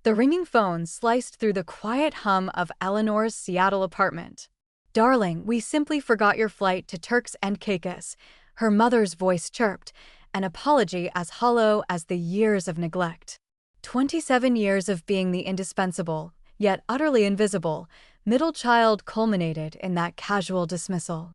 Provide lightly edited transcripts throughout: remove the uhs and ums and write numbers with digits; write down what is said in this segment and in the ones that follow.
The ringing phone sliced through the quiet hum of Eleanor's Seattle apartment. "Darling, we simply forgot your flight to Turks and Caicos," her mother's voice chirped, an apology as hollow as the years of neglect. 27 years of being the indispensable, yet utterly invisible, middle child culminated in that casual dismissal.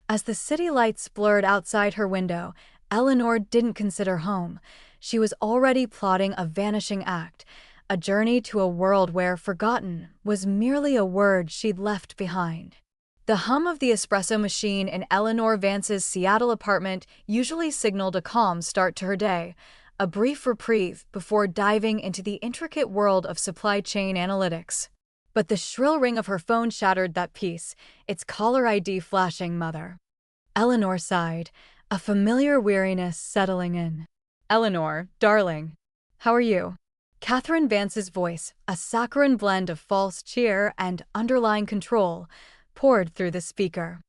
As the city lights blurred outside her window, Eleanor didn't consider home. She was already plotting a vanishing act, a journey to a world where forgotten was merely a word she'd left behind. The hum of the espresso machine in Eleanor Vance's Seattle apartment usually signaled a calm start to her day, a brief reprieve before diving into the intricate world of supply chain analytics. But the shrill ring of her phone shattered that peace, its caller ID flashing mother. Eleanor sighed, a familiar weariness settling in. "Eleanor, darling. How are you?" Catherine Vance's voice, a saccharine blend of false cheer and underlying control, poured through the speaker.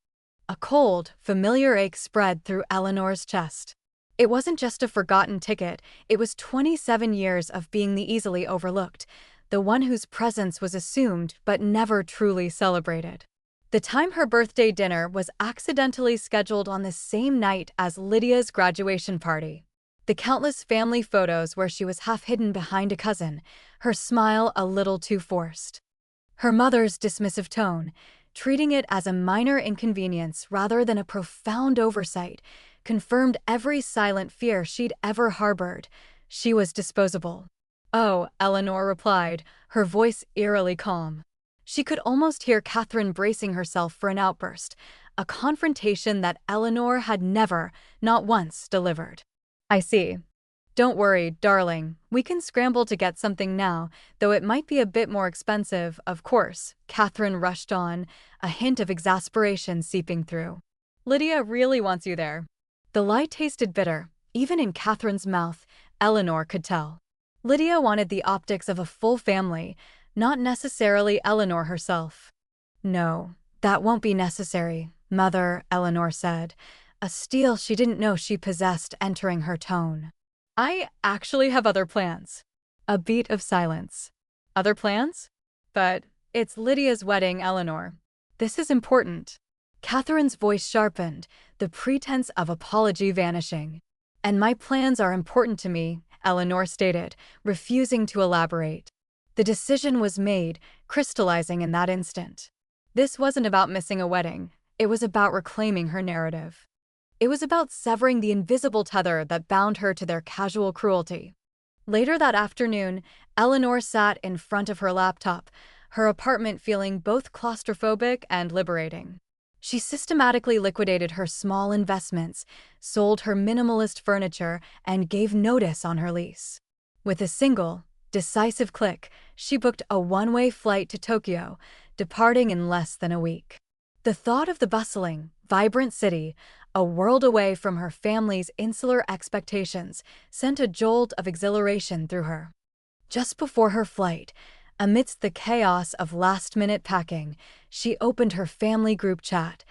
A cold, familiar ache spread through Eleanor's chest. It wasn't just a forgotten ticket, it was 27 years of being the easily overlooked, the one whose presence was assumed but never truly celebrated. The time her birthday dinner was accidentally scheduled on the same night as Lydia's graduation party. The countless family photos where she was half hidden behind a cousin, her smile a little too forced. Her mother's dismissive tone, treating it as a minor inconvenience rather than a profound oversight, confirmed every silent fear she'd ever harbored. She was disposable. "Oh," Eleanor replied, her voice eerily calm. She could almost hear Catherine bracing herself for an outburst, a confrontation that Eleanor had never, not once, delivered. "I see. Don't worry, darling, we can scramble to get something now, though it might be a bit more expensive, of course," Catherine rushed on, a hint of exasperation seeping through. "Lydia really wants you there." The lie tasted bitter, even in Catherine's mouth, Eleanor could tell. Lydia wanted the optics of a full family, not necessarily Eleanor herself. "No, that won't be necessary, Mother," Eleanor said, a steel she didn't know she possessed entering her tone. "I actually have other plans." A beat of silence. "Other plans? But it's Lydia's wedding, Eleanor. This is important." Catherine's voice sharpened, the pretense of apology vanishing. "And my plans are important to me," Eleanor stated, refusing to elaborate. The decision was made, crystallizing in that instant. This wasn't about missing a wedding. It was about reclaiming her narrative. It was about severing the invisible tether that bound her to their casual cruelty. Later that afternoon, Eleanor sat in front of her laptop, her apartment feeling both claustrophobic and liberating. She systematically liquidated her small investments, sold her minimalist furniture, and gave notice on her lease. With a single, decisive click, she booked a one-way flight to Tokyo, departing in less than a week. The thought of the bustling, vibrant city, a world away from her family's insular expectations, sent a jolt of exhilaration through her. Just before her flight, amidst the chaos of last-minute packing, she opened her family group chat,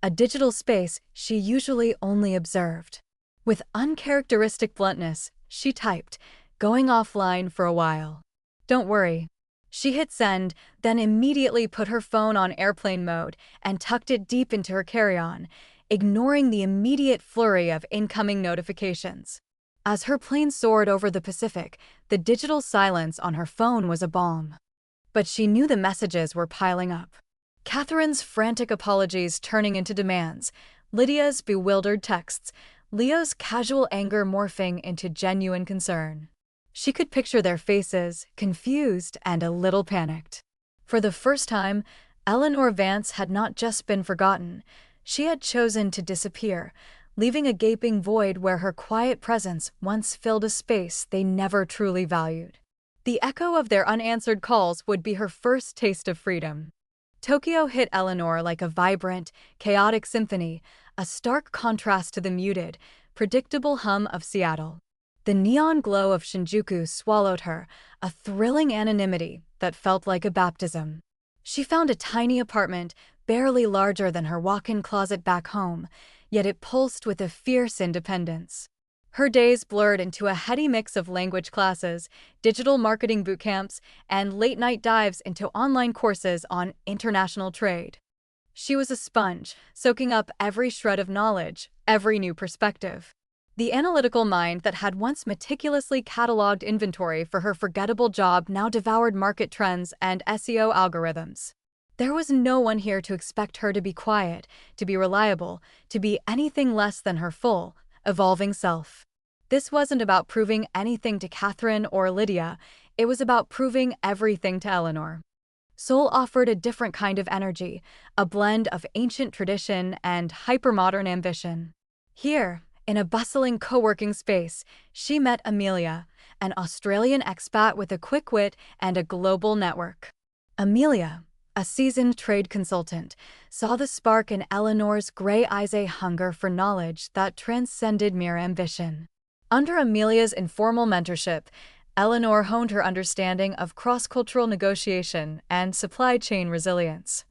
a digital space she usually only observed. With uncharacteristic bluntness, she typed, "Going offline for a while. Don't worry." She hit send, then immediately put her phone on airplane mode and tucked it deep into her carry-on, ignoring the immediate flurry of incoming notifications. As her plane soared over the Pacific, the digital silence on her phone was a balm. But she knew the messages were piling up. Catherine's frantic apologies turning into demands, Lydia's bewildered texts, Leo's casual anger morphing into genuine concern. She could picture their faces, confused and a little panicked. For the first time, Eleanor Vance had not just been forgotten, she had chosen to disappear, leaving a gaping void where her quiet presence once filled a space they never truly valued. The echo of their unanswered calls would be her first taste of freedom. Tokyo hit Eleanor like a vibrant, chaotic symphony, a stark contrast to the muted, predictable hum of Seattle. The neon glow of Shinjuku swallowed her, a thrilling anonymity that felt like a baptism. She found a tiny apartment, barely larger than her walk-in closet back home, yet it pulsed with a fierce independence. Her days blurred into a heady mix of language classes, digital marketing bootcamps, and late-night dives into online courses on international trade. She was a sponge, soaking up every shred of knowledge, every new perspective. The analytical mind that had once meticulously cataloged inventory for her forgettable job now devoured market trends and SEO algorithms. There was no one here to expect her to be quiet, to be reliable, to be anything less than her full, evolving self. This wasn't about proving anything to Catherine or Lydia, it was about proving everything to Eleanor. Seoul offered a different kind of energy, a blend of ancient tradition and hypermodern ambition. Here, in a bustling co-working space, she met Amelia, an Australian expat with a quick wit and a global network. Amelia, a seasoned trade consultant, saw the spark in Eleanor's gray eyes, a hunger for knowledge that transcended mere ambition. Under Amelia's informal mentorship, Eleanor honed her understanding of cross-cultural negotiation and supply chain resilience.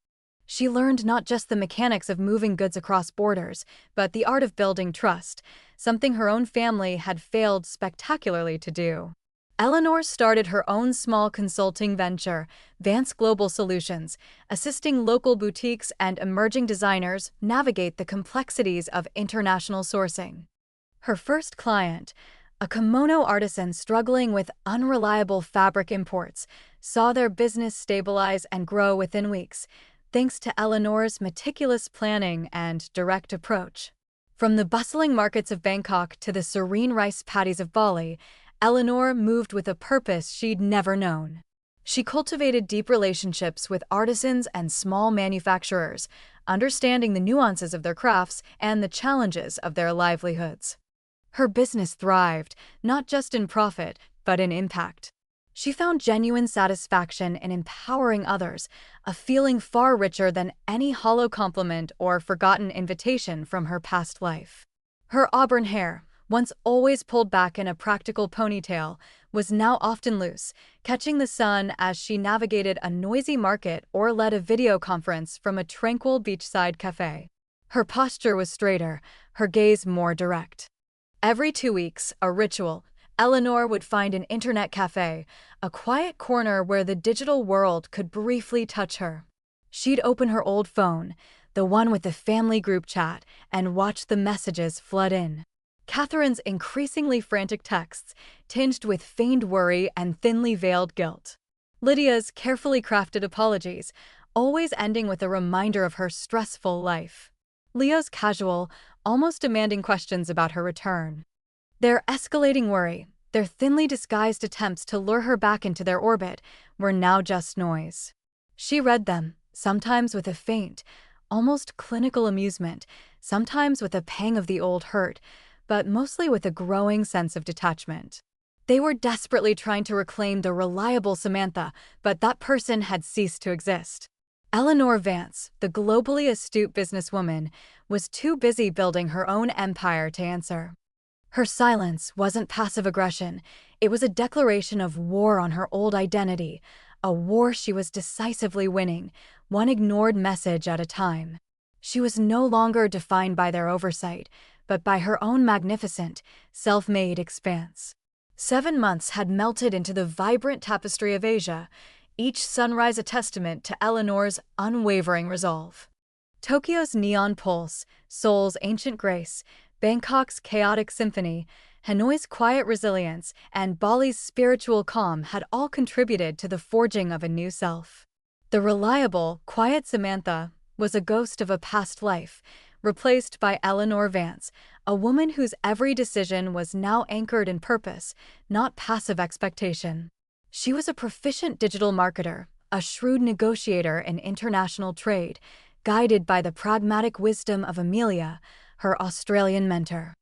She learned not just the mechanics of moving goods across borders, but the art of building trust, something her own family had failed spectacularly to do. Eleanor started her own small consulting venture, Vance Global Solutions, assisting local boutiques and emerging designers navigate the complexities of international sourcing. Her first client, a kimono artisan struggling with unreliable fabric imports, saw their business stabilize and grow within weeks, thanks to Eleanor's meticulous planning and direct approach. From the bustling markets of Bangkok to the serene rice paddies of Bali, Eleanor moved with a purpose she'd never known. She cultivated deep relationships with artisans and small manufacturers, understanding the nuances of their crafts and the challenges of their livelihoods. Her business thrived, not just in profit, but in impact. She found genuine satisfaction in empowering others, a feeling far richer than any hollow compliment or forgotten invitation from her past life. Her auburn hair, once always pulled back in a practical ponytail, was now often loose, catching the sun as she navigated a noisy market or led a video conference from a tranquil beachside cafe. Her posture was straighter, her gaze more direct. Every 2 weeks, a ritual, Eleanor would find an internet cafe, a quiet corner where the digital world could briefly touch her. She'd open her old phone, the one with the family group chat, and watch the messages flood in. Catherine's increasingly frantic texts, tinged with feigned worry and thinly veiled guilt. Lydia's carefully crafted apologies, always ending with a reminder of her stressful life. Leo's casual, almost demanding questions about her return. Their escalating worry, their thinly disguised attempts to lure her back into their orbit, were now just noise. She read them, sometimes with a faint, almost clinical amusement, sometimes with a pang of the old hurt, but mostly with a growing sense of detachment. They were desperately trying to reclaim the reliable Samantha, but that person had ceased to exist. Eleanor Vance, the globally astute businesswoman, was too busy building her own empire to answer. Her silence wasn't passive aggression, it was a declaration of war on her old identity, a war she was decisively winning, one ignored message at a time. She was no longer defined by their oversight, but by her own magnificent, self-made expanse. 7 months had melted into the vibrant tapestry of Asia, each sunrise a testament to Eleanor's unwavering resolve. Tokyo's neon pulse, Seoul's ancient grace, Bangkok's chaotic symphony, Hanoi's quiet resilience, and Bali's spiritual calm had all contributed to the forging of a new self. The reliable, quiet Samantha was a ghost of a past life, replaced by Eleanor Vance, a woman whose every decision was now anchored in purpose, not passive expectation. She was a proficient digital marketer, a shrewd negotiator in international trade, guided by the pragmatic wisdom of Amelia, her Australian mentor.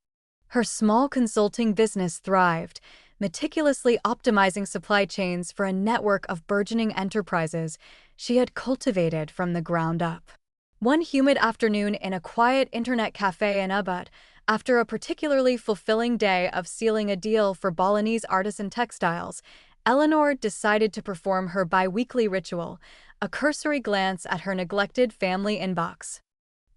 Her small consulting business thrived, meticulously optimizing supply chains for a network of burgeoning enterprises she had cultivated from the ground up. One humid afternoon in a quiet internet cafe in Ubud, after a particularly fulfilling day of sealing a deal for Balinese artisan textiles, Eleanor decided to perform her bi-weekly ritual, a cursory glance at her neglected family inbox.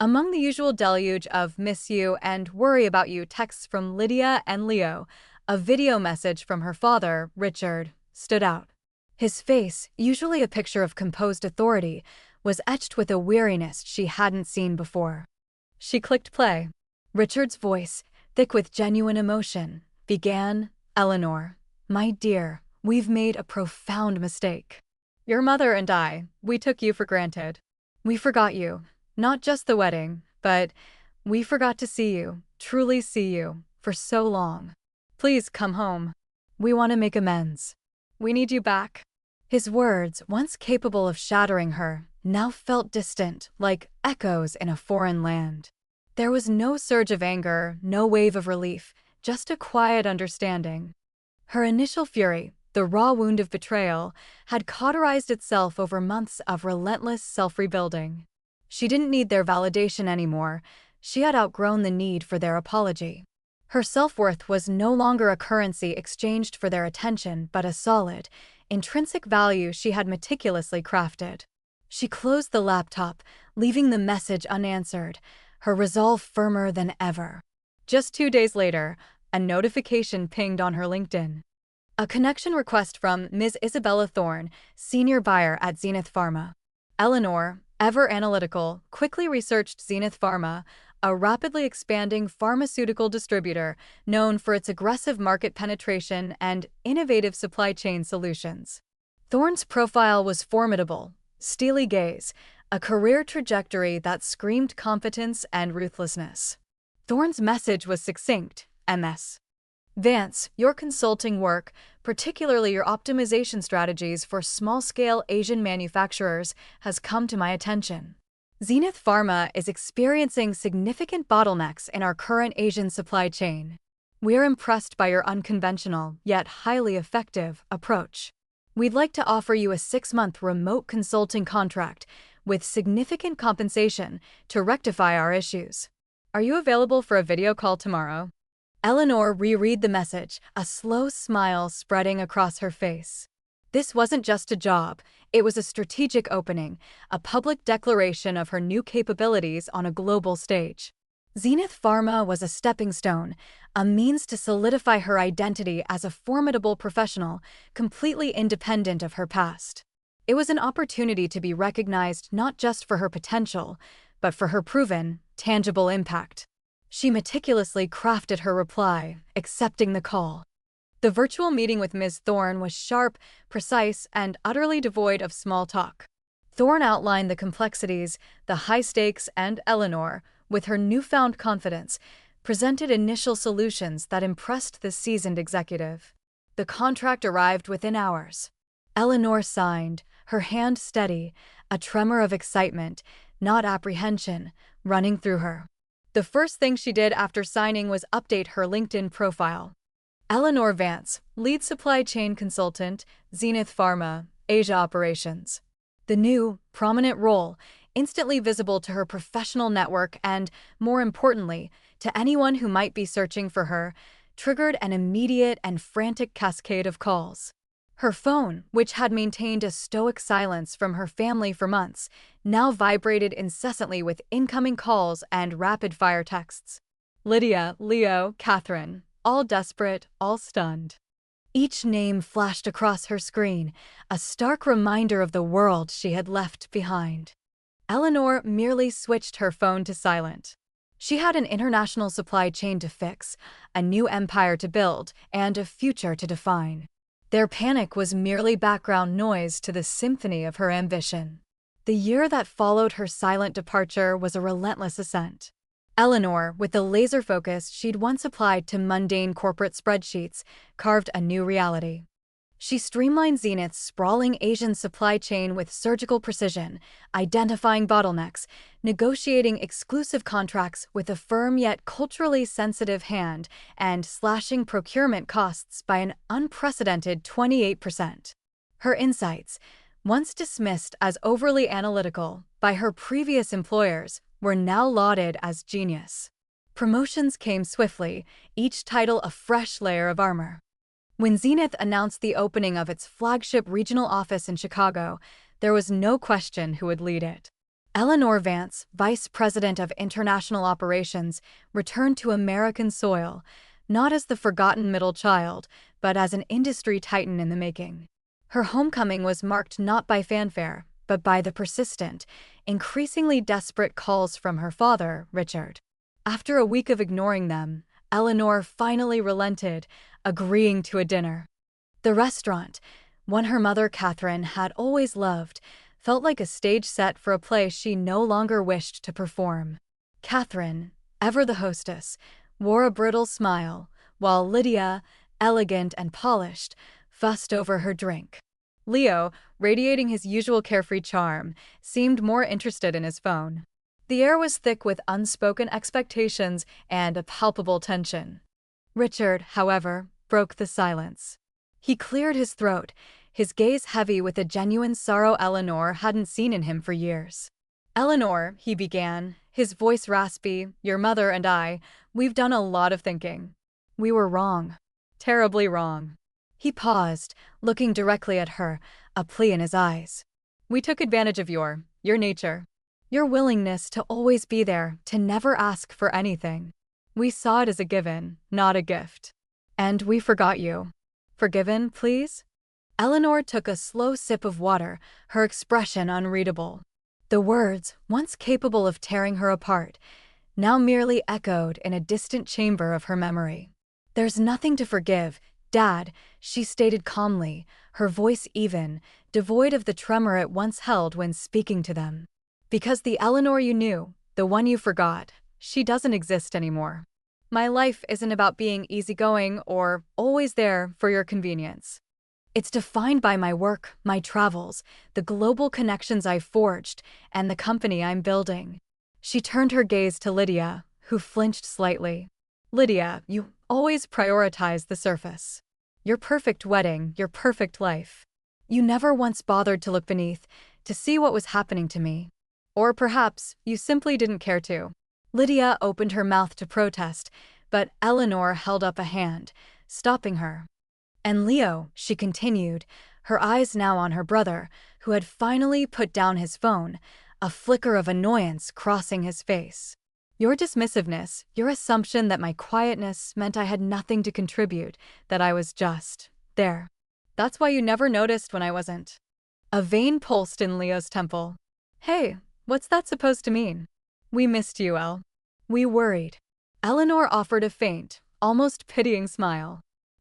Among the usual deluge of miss you and worry about you texts from Lydia and Leo, a video message from her father, Richard, stood out. His face, usually a picture of composed authority, was etched with a weariness she hadn't seen before. She clicked play. Richard's voice, thick with genuine emotion, began, "Eleanor, my dear, we've made a profound mistake. Your mother and I, we took you for granted. We forgot you, not just the wedding, but we forgot to see you, truly see you, for so long. Please come home. We want to make amends. We need you back." His words, once capable of shattering her, now felt distant, like echoes in a foreign land. There was no surge of anger, no wave of relief, just a quiet understanding. Her initial fury, the raw wound of betrayal, had cauterized itself over months of relentless self-rebuilding. She didn't need their validation anymore. She had outgrown the need for their apology. Her self-worth was no longer a currency exchanged for their attention, but a solid, intrinsic value she had meticulously crafted. She closed the laptop, leaving the message unanswered, her resolve firmer than ever. Just 2 days later, a notification pinged on her LinkedIn. A connection request from Ms. Isabella Thorne, senior buyer at Zenith Pharma. Eleanor, ever analytical, quickly researched Zenith Pharma, a rapidly expanding pharmaceutical distributor known for its aggressive market penetration and innovative supply chain solutions. Thorne's profile was formidable, steely gaze, a career trajectory that screamed competence and ruthlessness. Thorne's message was succinct, MS. Vance, your consulting work, particularly your optimization strategies for small-scale Asian manufacturers, has come to my attention. Zenith Pharma is experiencing significant bottlenecks in our current Asian supply chain. We are impressed by your unconventional, yet highly effective, approach. We'd like to offer you a 6-month remote consulting contract with significant compensation to rectify our issues. Are you available for a video call tomorrow? Eleanor reread the message, a slow smile spreading across her face. This wasn't just a job, it was a strategic opening, a public declaration of her new capabilities on a global stage. Zenith Pharma was a stepping stone, a means to solidify her identity as a formidable professional, completely independent of her past. It was an opportunity to be recognized not just for her potential, but for her proven, tangible impact. She meticulously crafted her reply, accepting the call. The virtual meeting with Ms. Thorne was sharp, precise, and utterly devoid of small talk. Thorne outlined the complexities, the high stakes, and Eleanor, with her newfound confidence, presented initial solutions that impressed the seasoned executive. The contract arrived within hours. Eleanor signed, her hand steady, a tremor of excitement, not apprehension, running through her. The first thing she did after signing was update her LinkedIn profile. Eleanor Vance, lead supply chain consultant, Zenith Pharma, Asia operations. The new, prominent role, instantly visible to her professional network and, more importantly, to anyone who might be searching for her, triggered an immediate and frantic cascade of calls. Her phone, which had maintained a stoic silence from her family for months, now vibrated incessantly with incoming calls and rapid-fire texts. Lydia, Leo, Catherine, all desperate, all stunned. Each name flashed across her screen, a stark reminder of the world she had left behind. Eleanor merely switched her phone to silent. She had an international supply chain to fix, a new empire to build, and a future to define. Their panic was merely background noise to the symphony of her ambition. The year that followed her silent departure was a relentless ascent. Eleanor, with the laser focus she'd once applied to mundane corporate spreadsheets, carved a new reality. She streamlined Zenith's sprawling Asian supply chain with surgical precision, identifying bottlenecks, negotiating exclusive contracts with a firm yet culturally sensitive hand, and slashing procurement costs by an unprecedented 28%. Her insights, once dismissed as overly analytical by her previous employers, were now lauded as genius. Promotions came swiftly, each title a fresh layer of armor. When Zenith announced the opening of its flagship regional office in Chicago, there was no question who would lead it. Eleanor Vance, Vice President of International Operations, returned to American soil, not as the forgotten middle child, but as an industry titan in the making. Her homecoming was marked not by fanfare, but by the persistent, increasingly desperate calls from her father, Richard. After a week of ignoring them, Eleanor finally relented, agreeing to a dinner. The restaurant, one her mother Catherine had always loved, felt like a stage set for a play she no longer wished to perform. Catherine, ever the hostess, wore a brittle smile, while Lydia, elegant and polished, fussed over her drink. Leo, radiating his usual carefree charm, seemed more interested in his phone. The air was thick with unspoken expectations and a palpable tension. Richard, however, broke the silence. He cleared his throat, his gaze heavy with a genuine sorrow Eleanor hadn't seen in him for years. "Eleanor," he began, his voice raspy, "your mother and I, we've done a lot of thinking. We were wrong. Terribly wrong." He paused, looking directly at her, a plea in his eyes. "We took advantage of your nature. Your willingness to always be there, to never ask for anything. We saw it as a given, not a gift. And we forgot you. Forgiven, please?" Eleanor took a slow sip of water, her expression unreadable. The words, once capable of tearing her apart, now merely echoed in a distant chamber of her memory. "There's nothing to forgive, Dad," she stated calmly, her voice even, devoid of the tremor it once held when speaking to them. "Because the Eleanor you knew, the one you forgot, she doesn't exist anymore. My life isn't about being easygoing or always there for your convenience. It's defined by my work, my travels, the global connections I've forged, and the company I'm building." She turned her gaze to Lydia, who flinched slightly. "Lydia, you always prioritize the surface. Your perfect wedding, your perfect life. You never once bothered to look beneath, to see what was happening to me. Or perhaps you simply didn't care to." Lydia opened her mouth to protest, but Eleanor held up a hand, stopping her. "And Leo," she continued, her eyes now on her brother, who had finally put down his phone, a flicker of annoyance crossing his face. "Your dismissiveness, your assumption that my quietness meant I had nothing to contribute, that I was just there. That's why you never noticed when I wasn't." A vein pulsed in Leo's temple. "Hey, what's that supposed to mean?" "We missed you, El. We worried." Eleanor offered a faint, almost pitying smile.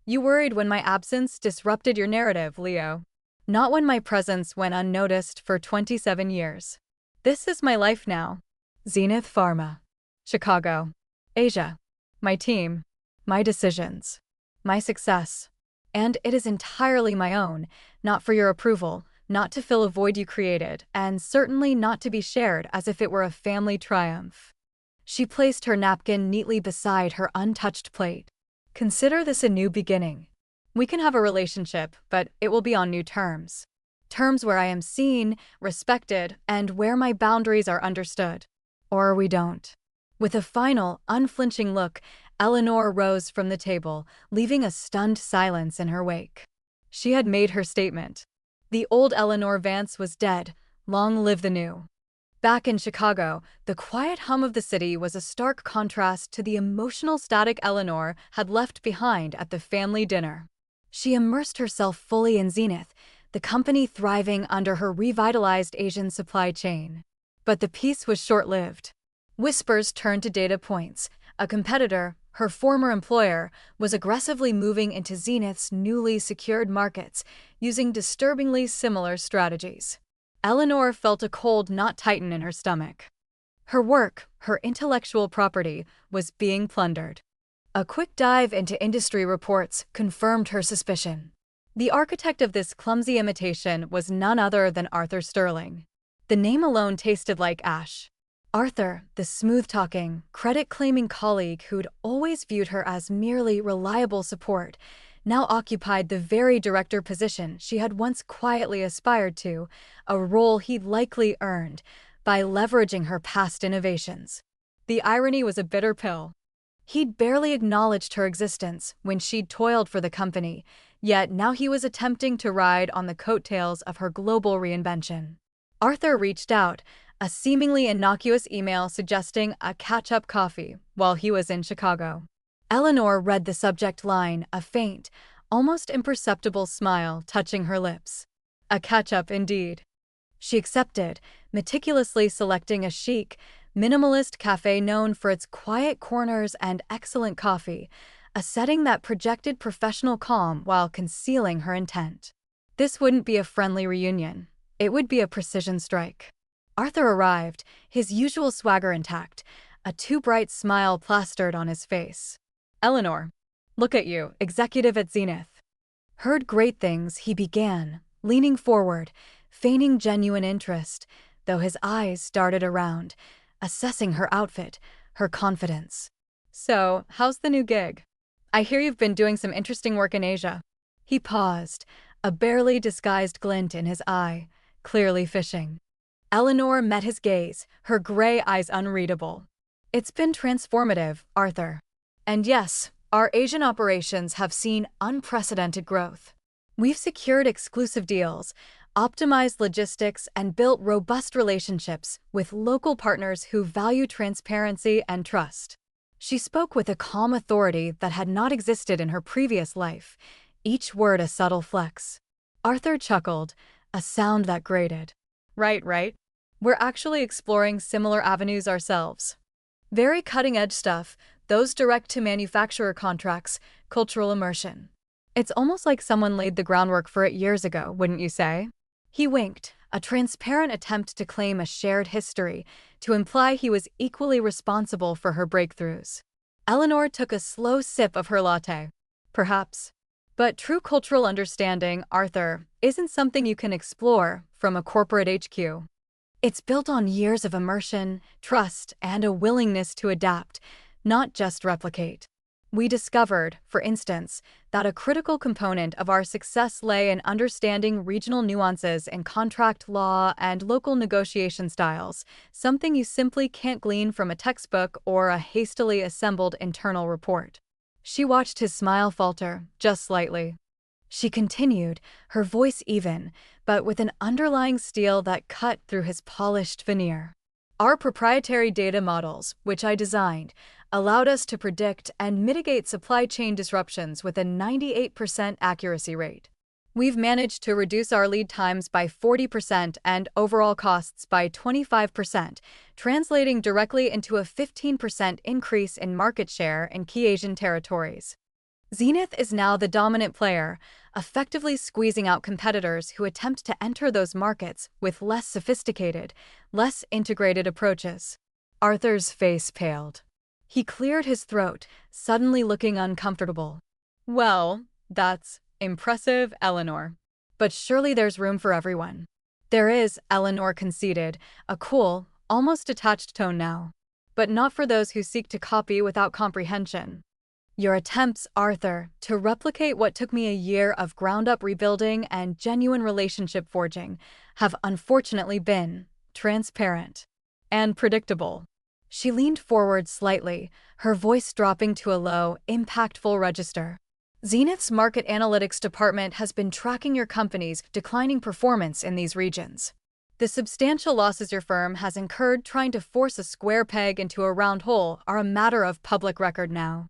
"You worried when my absence disrupted your narrative, Leo. Not when my presence went unnoticed for 27 years. This is my life now. Zenith Pharma. Chicago. Asia. My team. My decisions. My success. And it is entirely my own, not for your approval, not to fill a void you created, and certainly not to be shared as if it were a family triumph." She placed her napkin neatly beside her untouched plate. "Consider this a new beginning. We can have a relationship, but it will be on new terms. Terms where I am seen, respected, and where my boundaries are understood. Or we don't." With a final, unflinching look, Eleanor rose from the table, leaving a stunned silence in her wake. She had made her statement. The old Eleanor Vance was dead. Long live the new. Back in Chicago, the quiet hum of the city was a stark contrast to the emotional static Eleanor had left behind at the family dinner. She immersed herself fully in Zenith, the company thriving under her revitalized Asian supply chain. But the peace was short-lived. Whispers turned to data points. A competitor, her former employer, was aggressively moving into Zenith's newly secured markets, using disturbingly similar strategies. Eleanor felt a cold knot tighten in her stomach. Her work, her intellectual property, was being plundered. A quick dive into industry reports confirmed her suspicion. The architect of this clumsy imitation was none other than Arthur Sterling. The name alone tasted like ash. Arthur, the smooth-talking, credit-claiming colleague who'd always viewed her as merely reliable support, now occupied the very director position she had once quietly aspired to, a role he'd likely earned by leveraging her past innovations. The irony was a bitter pill. He'd barely acknowledged her existence when she'd toiled for the company, yet now he was attempting to ride on the coattails of her global reinvention. Arthur reached out, a seemingly innocuous email suggesting a catch-up coffee while he was in Chicago. Eleanor read the subject line, a faint, almost imperceptible smile touching her lips. A catch-up indeed. She accepted, meticulously selecting a chic, minimalist cafe known for its quiet corners and excellent coffee, a setting that projected professional calm while concealing her intent. This wouldn't be a friendly reunion. It would be a precision strike. Arthur arrived, his usual swagger intact, a too bright smile plastered on his face. "Eleanor, look at you, executive at Zenith." Heard great things, he began, leaning forward, feigning genuine interest, though his eyes darted around, assessing her outfit, her confidence. "So, how's the new gig? I hear you've been doing some interesting work in Asia." He paused, a barely disguised glint in his eye, clearly fishing. Eleanor met his gaze, her gray eyes unreadable. "It's been transformative, Arthur. And yes, our Asian operations have seen unprecedented growth. We've secured exclusive deals, optimized logistics, and built robust relationships with local partners who value transparency and trust." She spoke with a calm authority that had not existed in her previous life, each word a subtle flex. Arthur chuckled, a sound that grated. Right. We're actually exploring similar avenues ourselves. Very cutting-edge stuff, those direct-to-manufacturer contracts, cultural immersion. It's almost like someone laid the groundwork for it years ago, wouldn't you say? He winked, a transparent attempt to claim a shared history, to imply he was equally responsible for her breakthroughs. Eleanor took a slow sip of her latte. Perhaps. But true cultural understanding, Arthur, isn't something you can explore from a corporate HQ. It's built on years of immersion, trust, and a willingness to adapt, not just replicate. We discovered, for instance, that a critical component of our success lay in understanding regional nuances in contract law and local negotiation styles, something you simply can't glean from a textbook or a hastily assembled internal report. She watched his smile falter, just slightly. She continued, her voice even, but with an underlying steel that cut through his polished veneer. "Our proprietary data models, which I designed, allowed us to predict and mitigate supply chain disruptions with a 98% accuracy rate. We've managed to reduce our lead times by 40% and overall costs by 25%, translating directly into a 15% increase in market share in key Asian territories. Zenith is now the dominant player, effectively squeezing out competitors who attempt to enter those markets with less sophisticated, less integrated approaches." Arthur's face paled. He cleared his throat, suddenly looking uncomfortable. "Well, that's impressive, Eleanor. But surely there's room for everyone." "There is," Eleanor conceded, a cool, almost detached tone now. "But not for those who seek to copy without comprehension. Your attempts, Arthur, to replicate what took me a year of ground-up rebuilding and genuine relationship forging have unfortunately been transparent and predictable." She leaned forward slightly, her voice dropping to a low, impactful register. "Zenith's market analytics department has been tracking your company's declining performance in these regions. The substantial losses your firm has incurred trying to force a square peg into a round hole are a matter of public record now.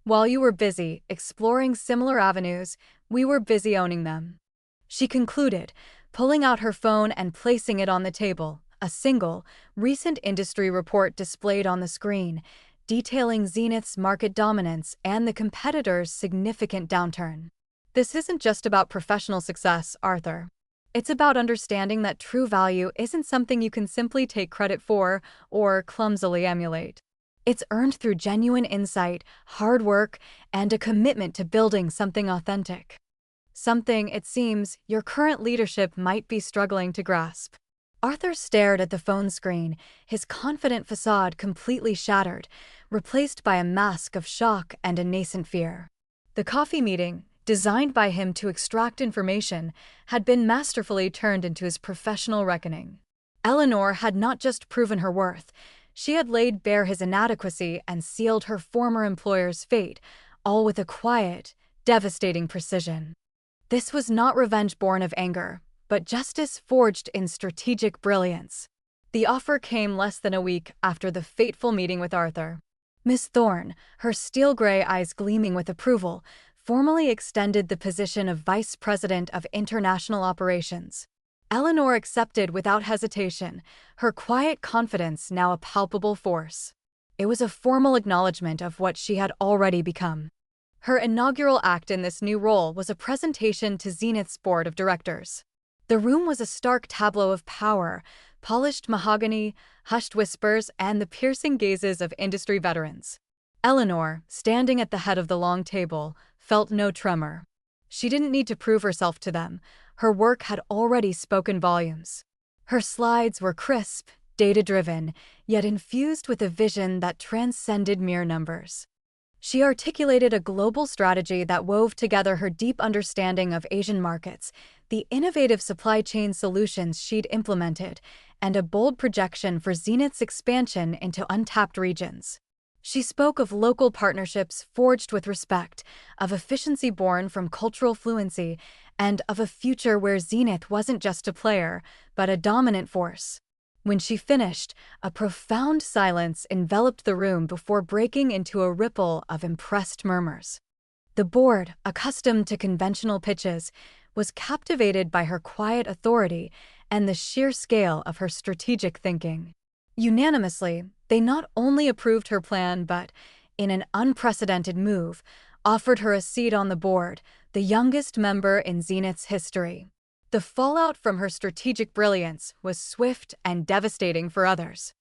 While you were busy exploring similar avenues, we were busy owning them." She concluded, pulling out her phone and placing it on the table, a single, recent industry report displayed on the screen, detailing Zenith's market dominance and the competitors' significant downturn. "This isn't just about professional success, Arthur. It's about understanding that true value isn't something you can simply take credit for or clumsily emulate. It's earned through genuine insight, hard work, and a commitment to building something authentic. Something, it seems, your current leadership might be struggling to grasp." Arthur stared at the phone screen, his confident facade completely shattered, replaced by a mask of shock and a nascent fear. The coffee meeting, designed by him to extract information, had been masterfully turned into his professional reckoning. Eleanor had not just proven her worth, she had laid bare his inadequacy and sealed her former employer's fate, all with a quiet, devastating precision. This was not revenge born of anger, but justice forged in strategic brilliance. The offer came less than a week after the fateful meeting with Arthur. Miss Thorne, her steel-gray eyes gleaming with approval, formally extended the position of Vice President of International Operations. Eleanor accepted without hesitation, her quiet confidence now a palpable force. It was a formal acknowledgement of what she had already become. Her inaugural act in this new role was a presentation to Zenith's board of directors. The room was a stark tableau of power, polished mahogany, hushed whispers, and the piercing gazes of industry veterans. Eleanor, standing at the head of the long table, felt no tremor. She didn't need to prove herself to them. Her work had already spoken volumes. Her slides were crisp, data-driven, yet infused with a vision that transcended mere numbers. She articulated a global strategy that wove together her deep understanding of Asian markets, the innovative supply chain solutions she'd implemented, and a bold projection for Zenith's expansion into untapped regions. She spoke of local partnerships forged with respect, of efficiency born from cultural fluency, and of a future where Zenith wasn't just a player, but a dominant force. When she finished, a profound silence enveloped the room before breaking into a ripple of impressed murmurs. The board, accustomed to conventional pitches, was captivated by her quiet authority and the sheer scale of her strategic thinking. Unanimously, they not only approved her plan but, in an unprecedented move, offered her a seat on the board, the youngest member in Zenith's history. The fallout from her strategic brilliance was swift and devastating for others.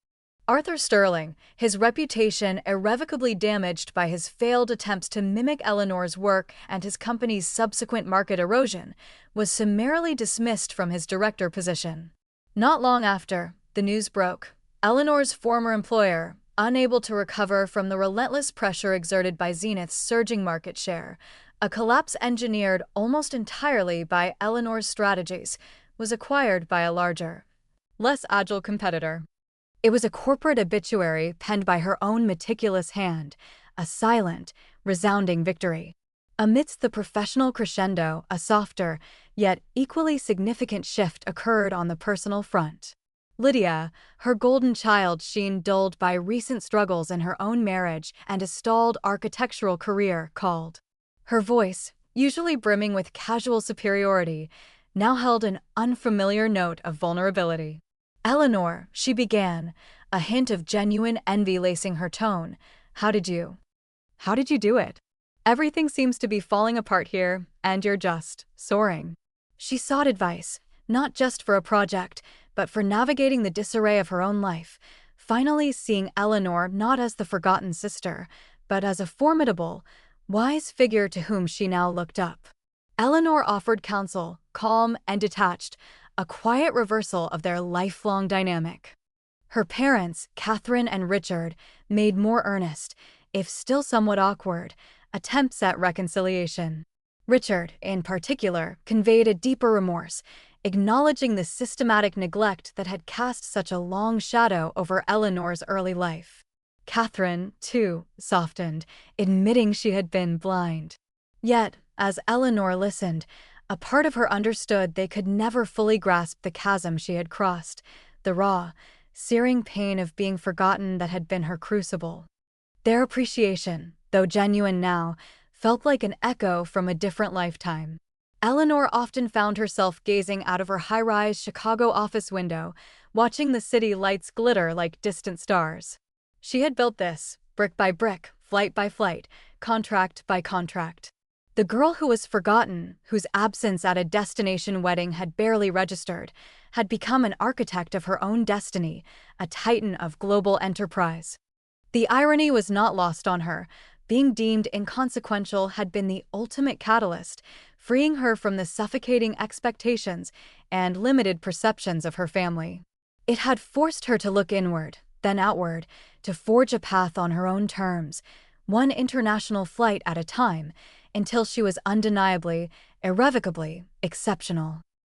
Arthur Sterling, his reputation irrevocably damaged by his failed attempts to mimic Eleanor's work and his company's subsequent market erosion, was summarily dismissed from his director position. Not long after, the news broke. Eleanor's former employer, unable to recover from the relentless pressure exerted by Zenith's surging market share, a collapse engineered almost entirely by Eleanor's strategies, was acquired by a larger, less agile competitor. It was a corporate obituary penned by her own meticulous hand, a silent, resounding victory. Amidst the professional crescendo, a softer, yet equally significant shift occurred on the personal front. Lydia, her golden child sheen dulled by recent struggles in her own marriage and a stalled architectural career, called. Her voice, usually brimming with casual superiority, now held an unfamiliar note of vulnerability. "Eleanor," she began, a hint of genuine envy lacing her tone, How did you do it? Everything seems to be falling apart here, and you're just soaring." She sought advice, not just for a project, but for navigating the disarray of her own life, finally seeing Eleanor not as the forgotten sister, but as a formidable, wise figure to whom she now looked up. Eleanor offered counsel, calm and detached, a quiet reversal of their lifelong dynamic. Her parents, Catherine and Richard, made more earnest, if still somewhat awkward, attempts at reconciliation. Richard, in particular, conveyed a deeper remorse, acknowledging the systematic neglect that had cast such a long shadow over Eleanor's early life. Catherine, too, softened, admitting she had been blind. Yet, as Eleanor listened, a part of her understood they could never fully grasp the chasm she had crossed, the raw, searing pain of being forgotten that had been her crucible. Their appreciation, though genuine now, felt like an echo from a different lifetime. Eleanor often found herself gazing out of her high-rise Chicago office window, watching the city lights glitter like distant stars. She had built this, brick by brick, flight by flight, contract by contract. The girl who was forgotten, whose absence at a destination wedding had barely registered, had become an architect of her own destiny, a titan of global enterprise. The irony was not lost on her. Being deemed inconsequential had been the ultimate catalyst, freeing her from the suffocating expectations and limited perceptions of her family. It had forced her to look inward, then outward, to forge a path on her own terms, one international flight at a time, until she was undeniably, irrevocably exceptional.